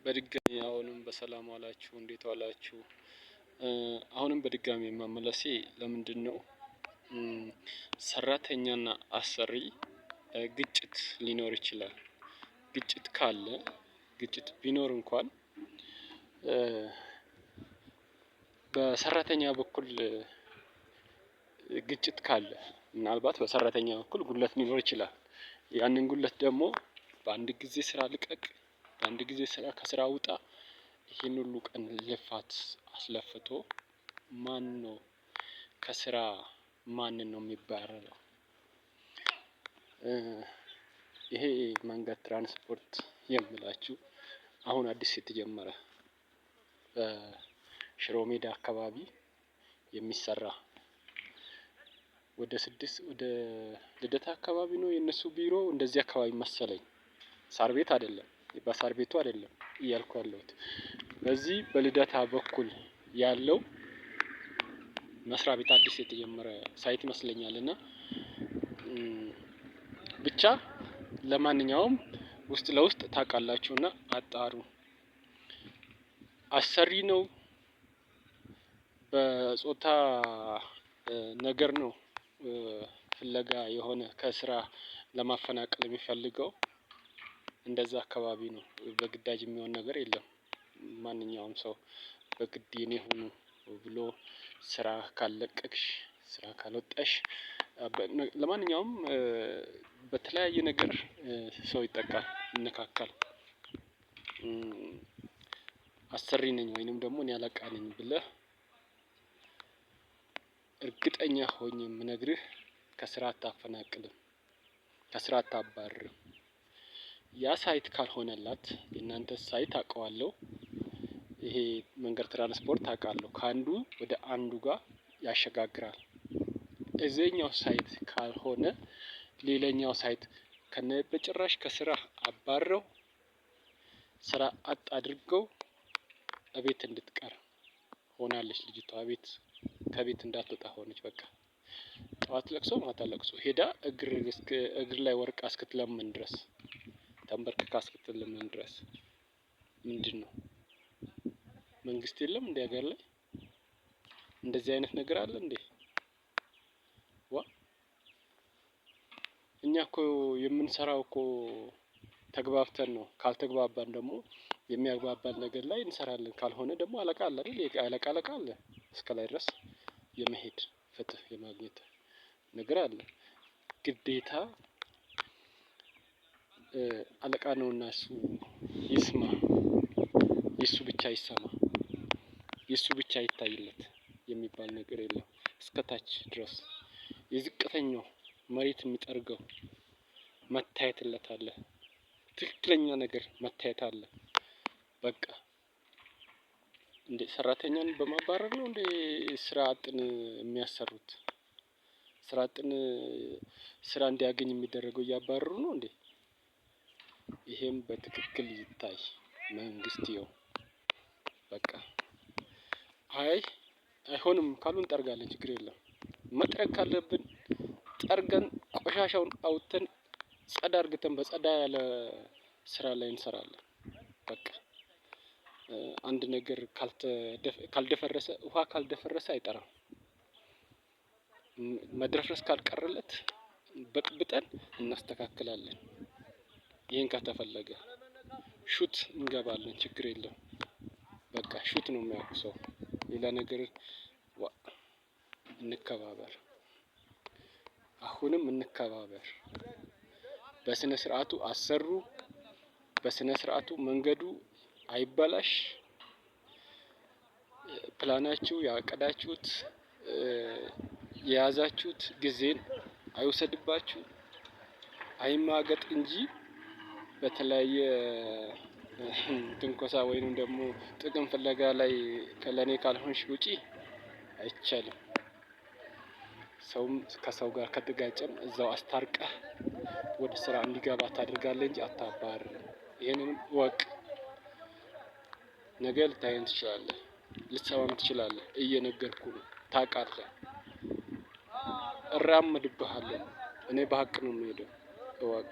በድጋሚ አሁንም በሰላም ዋላችሁ፣ እንዴት ዋላችሁ? አሁንም በድጋሚ መመለሴ ለምንድነው ሰራተኛና አሰሪ ግጭት ሊኖር ይችላል። ግጭት ካለ ግጭት ቢኖር እንኳን በሰራተኛ በኩል ግጭት ካለ ምናልባት በሰራተኛ በኩል ጉድለት ሊኖር ይችላል። ያንን ጉድለት ደግሞ በአንድ ጊዜ ስራ ልቀቅ፣ በአንድ ጊዜ ስራ ከስራ ውጣ፣ ይሄን ሁሉ ቀን ልፋት አስለፍቶ ማነው ከስራ ማንን ነው የሚባረረው? ይሄ መንገድ ትራንስፖርት የምላችሁ አሁን አዲስ የተጀመረ በሽሮ ሜዳ አካባቢ የሚሰራ ወደ ልደታ አካባቢ ነው የነሱ ቢሮ፣ እንደዚህ አካባቢ መሰለኝ። ሳር ቤት አይደለም፣ በሳር ቤቱ አይደለም እያልኩ ያለሁት በዚህ በልደታ በኩል ያለው መስሪያ ቤት አዲስ የተጀመረ ሳይት ይመስለኛል። እና ብቻ ለማንኛውም ውስጥ ለውስጥ ታውቃላችሁና አጣሩ። አሰሪ ነው በጾታ ነገር ነው ፍለጋ የሆነ ከስራ ለማፈናቀል የሚፈልገው፣ እንደዛ አካባቢ ነው። በግዳጅ የሚሆን ነገር የለም። ማንኛውም ሰው በግድ የኔ ሁኑ ብሎ ስራ ካልለቀቅሽ፣ ስራ ካልወጣሽ፣ ለማንኛውም በተለያየ ነገር ሰው ይጠቃል፣ ይነካካል። አሰሪ ነኝ ወይንም ደግሞ እኔ አለቃ ነኝ ብለህ እርግጠኛ ሆኜ የምነግርህ ከስራ አታፈናቅልም፣ ከስራ አታባርርም። ያ ሳይት ካልሆነላት የእናንተ ሳይት አውቀዋለሁ፣ ይሄ መንገድ ትራንስፖርት አውቃለሁ፣ ከአንዱ ወደ አንዱ ጋር ያሸጋግራል። እዚህኛው ሳይት ካልሆነ ሌላኛው ሳይት በጭራሽ ከስራ አባረው ስራ አጥ አድርገው እቤት እንድትቀር ሆናለች ልጅቷ። ከቤት እንዳትወጣ ሆነች። በቃ ጠዋት ለቅሶ ማታ ለቅሶ ሄዳ እግር ላይ ወድቃ እስክትለምን ድረስ፣ ተንበርክካ እስክትለምን ድረስ። ምንድነው መንግስት የለም እንደ ሀገር ላይ? እንደዚህ አይነት ነገር አለ እንዴ? እኛ እኮ የምንሰራው እኮ ተግባብተን ነው። ካልተግባባን ደግሞ የሚያግባባን ነገር ላይ እንሰራለን። ካልሆነ ደግሞ አለቃ አለ አይደል? አለቃ አለ እስከላይ ድረስ የመሄድ ፍትህ የማግኘት ነገር አለ። ግዴታ አለቃ ነውና እሱ ይስማ፣ የሱ ብቻ ይሰማ፣ የሱ ብቻ ይታይለት የሚባል ነገር የለም። እስከታች ድረስ የዝቅተኛው መሬት የሚጠርገው መታየትለት አለ። ትክክለኛ ነገር መታየት አለ። በቃ እንዴ ሰራተኛን በማባረር ነው እንዴ ስራ አጥን የሚያሰሩት? ስራ አጥን ስራ እንዲያገኝ የሚደረገው እያባረሩ ነው እንዴ? ይሄም በትክክል ይታይ። መንግስት ይኸው በቃ አይሆንም ካሉ እንጠርጋለን፣ ችግር የለም። መጥረግ ካለብን ጠርገን ቆሻሻውን አውጥተን ጸዳ አድርገን በጸዳ ያለ ስራ ላይ እንሰራለን። በቃ አንድ ነገር ካልደፈረሰ፣ ውሃ ካልደፈረሰ አይጠራም። መድረፍረስ ካልቀረለት በጥብጠን እናስተካክላለን። ይሄን ከተፈለገ ሹት እንገባለን፣ ችግር የለም። በቃ ሹት ነው የሚያውቀው ሰው። ሌላ ነገር እንከባበር፣ አሁንም እንከባበር። በስነ ስርዓቱ አሰሩ፣ በስነ ስርዓቱ መንገዱ አይበላሽ። ፕላናችሁ ያቀዳችሁት የያዛችሁት ጊዜን አይወሰድባችሁ፣ አይማገጥ እንጂ በተለያየ ትንኮሳ ወይንም ደግሞ ጥቅም ፍለጋ ላይ ለኔ ካልሆንሽ ውጪ አይቻልም። ሰውም ከሰው ጋር ከተጋጨም እዛው አስታርቀህ ወደ ስራ እንዲገባ ታደርጋለህ እንጂ አታባርርም። ይሄንንም እወቅ። ነገ ልታየን ትችላለህ፣ ልትሰማም ትችላለህ። እየነገርኩህ ነው፣ ታውቃለህ። እራመድብሃለሁ። እኔ በሀቅ ነው የምሄደው፣ እወቅ።